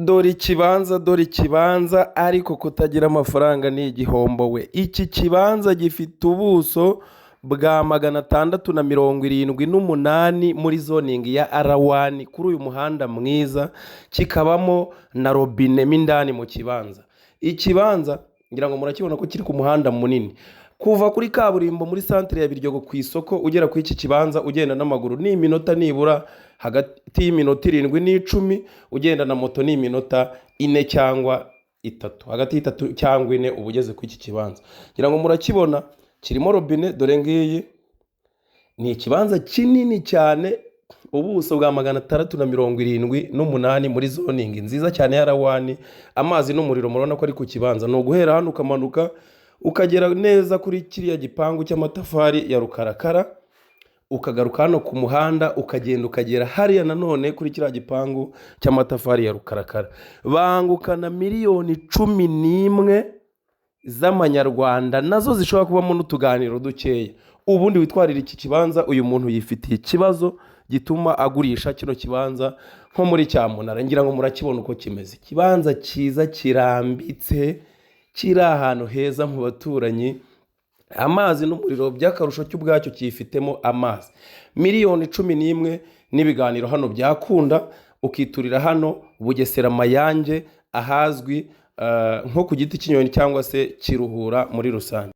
Dore ikibanza ariko kutagira amafaranga ni igihombo we. Iki kibanza gifite ubuso bwa 678 muri zoningi ya R1 kuri uyu muhanda mwiza, kikabamo na robine mo indani mu kibanza. Ikibanza ngira ngo murakibona ko kiri ku muhanda munini. Kuva kuri kaburimbo muri centre ya Biryogo ku isoko ugera ku iki kibanza ugenda n'amaguru ni iminota nibura hagati y'iminota 7 n'10, ugenda na moto ni iminota 4 cyangwa 3, hagati y'3 cyangwa 4 ubugeze ku iki kibanza. Ngira ngo murakibona kirimo robine, dore ngiyi ni ikibanza kinini cyane, ubuso bwa 678 muri zoningi nziza cyane ya R1. Amazi n'umuriro murabona ko ari ku kibanza, no guhera hano ukamanuka ukagera neza kuri kiriya gipangu cy'amatafari ya rukarakara, ukagaruka hano ku muhanda ukagenda ukagera hariya nanone kuri kiriya gipangu cy'amatafari ya rukarakara. Bangukana miliyoni 11 z'amanyarwanda, nazo zishobora kubamo n'utuganiro dukeya. Ubundi witwarira iki kibanza, uyu muntu yifitiye ikibazo gituma agurisha kino kibanza nko muri Cyamunara. Ngira ngo murakibona uko kimeze, kibanza cyiza kirambitse, kiri ahantu heza mu baturanyi, amazi n'umuriro by'akarusho cy'ubwacyo kifitemo amazi. Miliyoni 11 n'ibiganiro hano byakunda, ukiturira hano Bugesera Mayange, ahazwi nko ku giti cy'inyoni cyangwa se Kiruhura muri rusange.